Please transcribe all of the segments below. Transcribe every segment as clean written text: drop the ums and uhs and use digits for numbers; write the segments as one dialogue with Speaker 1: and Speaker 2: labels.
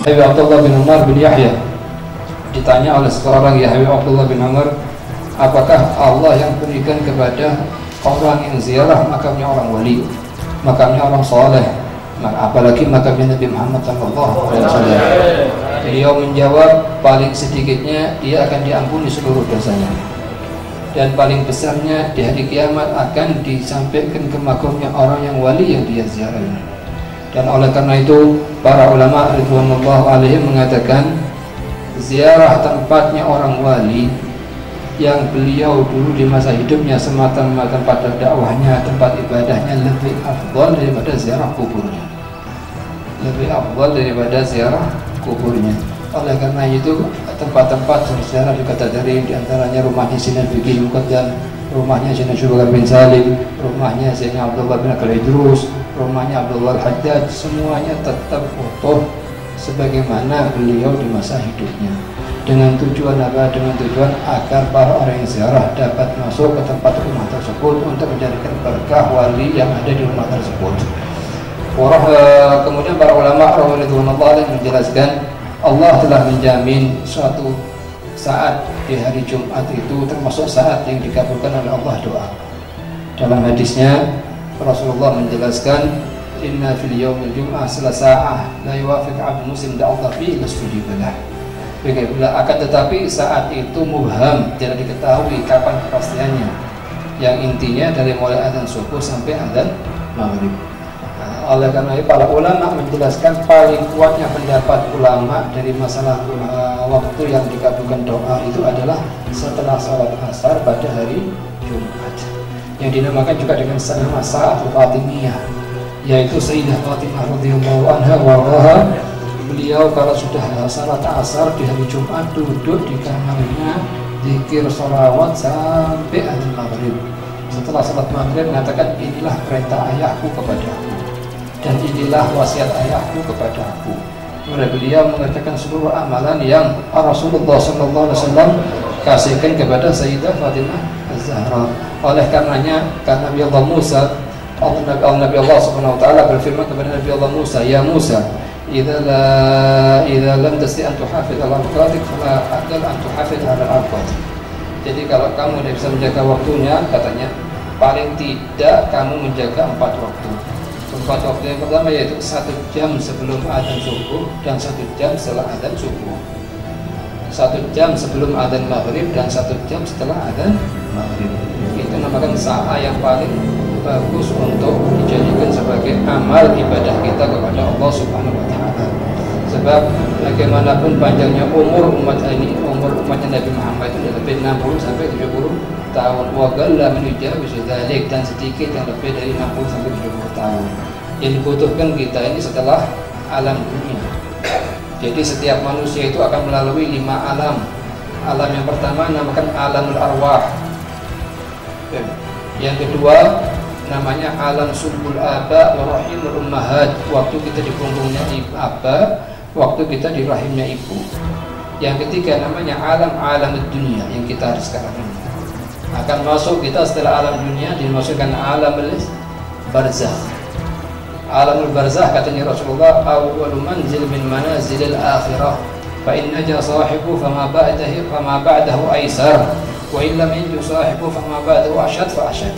Speaker 1: Yahya Abdullah bin Umar bin Yahya ditanya oleh seorang Yahya Abdullah bin Umar, apakah Allah yang berikan kepada orang yang ziarah makamnya orang wali, makamnya orang soleh, apalagi makamnya Nabi Muhammad SAW? Beliau menjawab, paling sedikitnya dia akan diampuni seluruh dosanya, dan paling besarnya di hari kiamat akan disampaikan ke makamnya orang yang wali yang dia ziarahi. Dan oleh karena itu para ulama ridwanullah alaihim mengatakan ziarah tempatnya orang wali yang beliau dulu di masa hidupnya semata-mata pada dakwahnya, tempat ibadahnya, lebih afdal daripada ziarah kuburnya, lebih afdal daripada ziarah kuburnya. Oleh karena itu tempat-tempat ziarah di Kota Darim, diantaranya rumahnya Sinan Fikri Muqaddam, rumahnya Sayyidina Syukur bin Salim, rumahnya Sayyidina Abdullah bin Akal Idrus, rumahnya Abdullah Al-Haddad, semuanya tetap utuh sebagaimana beliau di masa hidupnya. Dengan tujuan apa? Dengan tujuan agar para orang yang ziarah dapat masuk ke tempat rumah tersebut untuk menjadikan berkah wali yang ada di rumah tersebut. Kemudian para ulama radhiyallahu menjelaskan Allah telah menjamin suatu saat di hari Jumat itu termasuk saat yang dikabulkan oleh Allah doa. Dalam hadisnya Rasulullah menjelaskan, inna fil yaumil jum'ah salasa'ah la yuwafiq 'abdun muslim da'allah fihi lasjudibalah. Akan tetapi saat itu mubham, tidak diketahui kapan kepastiannya, yang intinya dari mulai azan subuh sampai azan maghrib. Oleh karena itu para ulama menjelaskan paling kuatnya pendapat ulama dari masalah waktu yang dikabulkan doa itu adalah setelah salat asar pada hari Jumat, yang dinamakan juga dengan nama Sa'atul Fatimiyah, yaitu Sayyidah Fatimah radhiyallahu anha warḍaha. Beliau kalau sudah salat asar di hari Jumat duduk di kamarnya zikir sholawat sampai azan maghrib. Setelah salat maghrib mengatakan, inilah perintah ayahku kepadaku dan inilah wasiat ayahku kepada aku. Kemudian beliau mengatakan seluruh amalan yang Rasulullah SAW kasihkan kepada Sayyidah Fatimah Az-Zahra. Oleh karenanya, karena Nabi Allah Musa, Nabi Allah Subhanahu Wa Taala berfirman kepada Nabi Allah Musa, ya Musa, idza lam tasti an tuhafidz ala awqatik fala aqal an tuhafidz ala awqatik. Jadi kalau kamu tidak bisa menjaga waktunya, katanya paling tidak kamu menjaga 4 waktu. 4 waktu yang pertama yaitu 1 jam sebelum adzan subuh dan 1 jam setelah adzan subuh, 1 jam sebelum adzan maghrib dan 1 jam setelah adzan maghrib. Itu namakan sa'a yang paling bagus untuk dijadikan sebagai amal ibadah kita kepada Allah Subhanahu Wa Taala. Sebab bagaimanapun panjangnya umur umat ini, umur umatnya Nabi Muhammad itu lebih 60 sampai 70 tahun. Wa qalla min yujawizu dzalik, dan sedikit yang lebih dari 60 sampai 70 tahun. Yang dibutuhkan kita ini setelah alam dunia. Jadi setiap manusia itu akan melalui 5 alam. Alam yang pertama namakan alamul arwah. Yang kedua namanya alam sulbul aba wa rahimul ummahat, waktu kita di punggungnya aba, waktu kita di rahimnya ibu. Yang ketiga namanya alam dunia yang kita harus sekarang ini. Akan masuk kita setelah alam dunia dimasukkan alamul barzakh. Alamul barzakh katanya Rasulullah, awwalu manzil min manazilil akhirah, fa in naja sahibu fama ba'dahu aisar, wa in lam yanju sahibu fama ba'dahu ashad fa ashad.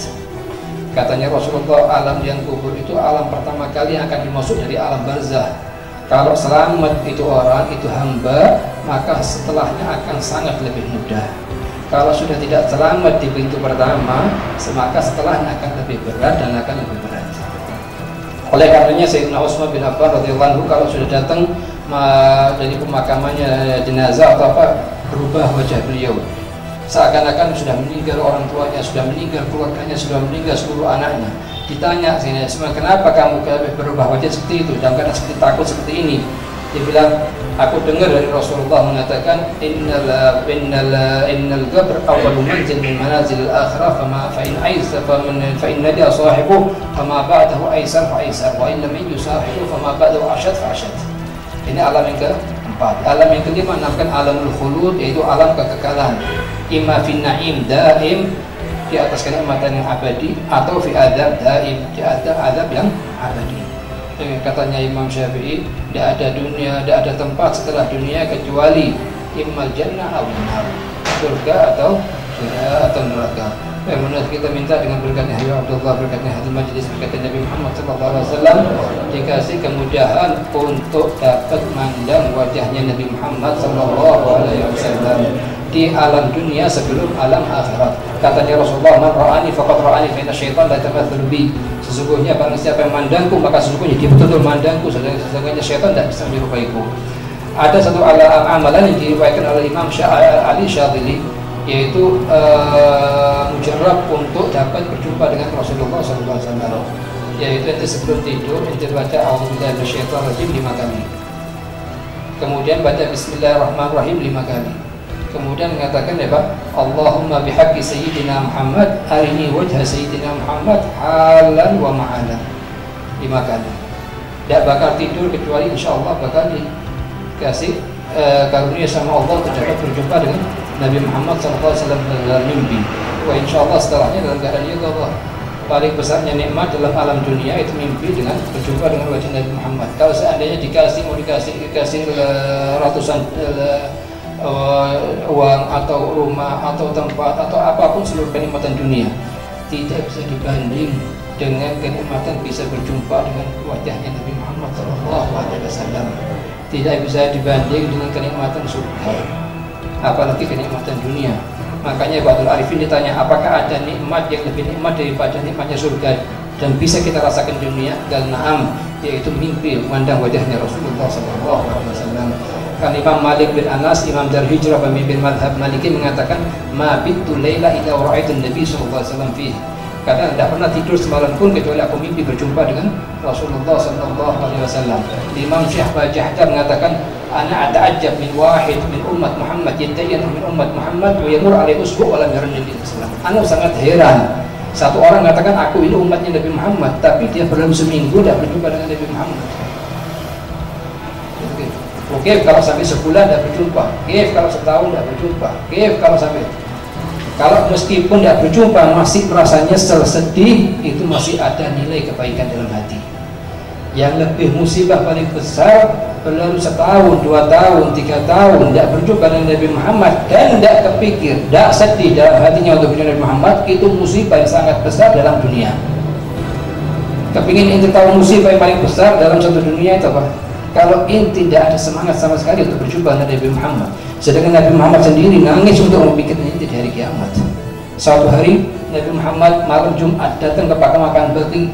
Speaker 1: Katanya Rasulullah, alam yang kubur itu alam pertama kali yang akan dimasuk dari alam barzakh. Kalau selamat itu orang, itu hamba, maka setelahnya akan sangat lebih mudah. Kalau sudah tidak selamat di pintu pertama, maka setelahnya akan lebih berat dan akan lebih berat. Oleh karenanya Sayyidina Utsman bin Affan radhiyallahu anhu kalau sudah datang dari pemakamannya jenazah atau apa, berubah wajah beliau. Seakan-akan sudah meninggal orang tuanya, sudah meninggal keluarganya, sudah meninggal seluruh anaknya. Ditanya Sayyidina Utsman, kenapa kamu berubah wajah seperti itu dan karena seperti takut seperti ini? Dia bilang, aku dengar dari Rasulullah mengatakan, innal qabr awwalu manzil min manazil al-akhirah, fa in nadia sahibu fama ba'dahu aisar fa aisar, wa in lam yanju sahibu fama ba'dahu ashad fa ashad. Ini alam yang keempat. Alam yang kelima namanya alamul khulud, yaitu alam kekekalan. Imma fin na'im daim, di atas kenikmatan yang abadi, atau fi adab daim, di atas adab yang abadi. Dengan katanya Imam Syafi'i, tidak ada dunia, tidak ada tempat setelah dunia kecuali immal jannah aw nar, surga atau neraka. Menurut kita minta dengan berkatnya ya Abdullah, berkatnya hadis majlis, berkatnya Nabi Muhammad SAW, dikasih kemudahan untuk dapat mandang wajahnya Nabi Muhammad SAW di alam dunia sebelum alam akhirat. Katanya Rasulullah, man ra'ani faqad ra'ani fa inna syaitan la tamathalu bi. Sesungguhnya barang siapa yang mandangku, maka sesungguhnya dia betul-betul mandangku, sesungguhnya syaitan tidak bisa menyerupaiku. Ada satu amalan yang diriwayatkan oleh Imam Ali Syadili, yaitu mujarab untuk dapat berjumpa dengan Rasulullah SAW, yaitu itu sebelum tidur ente baca a'udzubillahi minasyaitonir rajim 5 kali, kemudian baca bismillahirrahmanirrahim 5 kali, kemudian mengatakan ya Pak, Allahumma bihaqqi sayyidina Muhammad arini wajha sayyidina Muhammad halan wa ma'alan 5 kali. Tidak bakal tidur kecuali insyaallah bakal dikasih karunia sama Allah untuk dapat berjumpa dengan Nabi Muhammad SAW dalam mimpi. Wah, insyaallah setelahnya dalam keadaan Allah. Paling besarnya nikmat dalam alam dunia itu mimpi dengan berjumpa dengan wajah Nabi Muhammad. Kalau seandainya dikasih ratusan uang atau rumah atau tempat atau apapun seluruh kenikmatan dunia, tidak bisa dibanding dengan kenikmatan bisa berjumpa dengan wajahnya Nabi Muhammad SAW. Tidak bisa dibanding dengan kenikmatan surga, apalagi kenikmatan dunia. Makanya Ba'dul Arifin ditanya, apakah ada nikmat yang lebih nikmat daripada nikmatnya surga dan bisa kita rasakan dunia? Dan na'am, yaitu mimpi memandang wajahnya Rasulullah SAW. Kan Imam Malik bin Anas, Imam Darul Hijrah, pemimpin madhab Maliki, mengatakan ma bittu laila illa ra'aitu Nabi SAW fihi. Karena tidak pernah tidur semalam pun kecuali aku mimpi berjumpa dengan Rasulullah SAW. Imam Syekh Bajahdar mengatakan, ana ata'ajjab min wahid min umat Muhammad yantayyan min umat Muhammad wa yamur alaihi usbu' wa lam yara Nabi sallallahu. Ana sangat heran. Satu orang mengatakan aku ini umatnya Nabi Muhammad, tapi dia belum seminggu tidak berjumpa dengan Nabi Muhammad. Oke, kalau sampai sebulan tidak berjumpa, kalau setahun tidak berjumpa, kalau sampai, kalau meskipun tidak berjumpa masih merasa nyesel, sedih, itu masih ada nilai kebaikan dalam hati. Yang lebih musibah paling besar, baru setahun, 2 tahun, 3 tahun tidak berjumpa dengan Nabi Muhammad dan tidak kepikir, tidak sedih dalam hatinya untuk berjumpa Nabi Muhammad, itu musibah yang sangat besar dalam dunia. Kepingin inti tahu musibah yang paling besar dalam satu dunia itu apa? Kalau inti tidak ada semangat sama sekali untuk berjumpa dengan Nabi Muhammad, sedangkan Nabi Muhammad sendiri nangis untuk memikirkan inti di hari kiamat. Suatu hari Nabi Muhammad malam Jumat datang ke pemakaman Baqi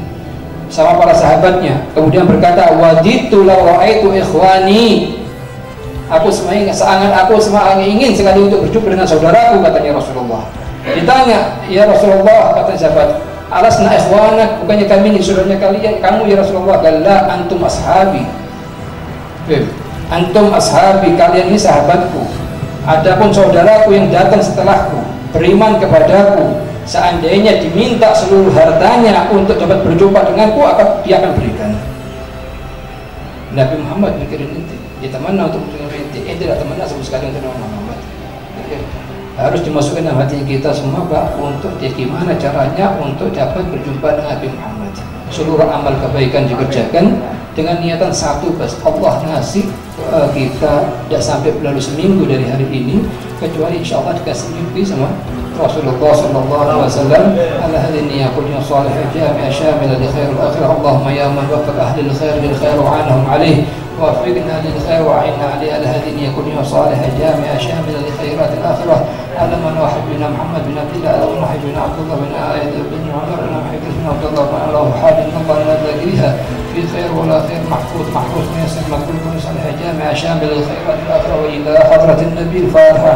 Speaker 1: sama para sahabatnya, kemudian berkata, waditu law ra'aitu ikhwani, aku sangat ingin sekali untuk berjumpa dengan saudaraku, katanya Rasulullah. Ditanya, ya Rasulullah, kata sahabat, alasna ikhwanak, bukannya kami ini saudaranya kalian, kamu ya Rasulullah? Galla antum ashabi, antum ashabi, kalian ini sahabatku. Adapun saudaraku yang datang setelahku, beriman kepadaku, seandainya diminta seluruh hartanya untuk dapat berjumpa denganku, dia akan berikan. Nabi Muhammad mikirin inti, dia temanah untuk berjumpa inti, tidak temanah sama sekali untuk Nabi Muhammad. Harus dimasukkan dalam hati kita semua, Pak, untuk gimana caranya untuk dapat berjumpa dengan Nabi Muhammad. Seluruh amal kebaikan dikerjakan dengan niatan satu, bas Allah ngasih kita tidak sampai berlalu seminggu dari hari ini kecuali insyaallah dikasih mimpi sama Rasulullah SAW. Ala hadhihi yaquluna salihah jami'a syamila li khairil akhirah. Allahumma ya man waffaq ahli al-khair lil khair wa 'anahum 'alayhi ووفقنا للخير وعنا عليه. على هذه يكون صالحا جامعا شاملا لخيرات الاخره. على من وحد بنا محمد بن عبد الله، على من وحد بنا عبد الله بن بن عمر، على من وحد بنا عبد الله بن الله حال الله لنا ذاكرها في خير ولا خير، محفوظ ميسر مقبول صالحا جامعا شاملا لخيرات الاخره. والى حضره النبي الفاتحه.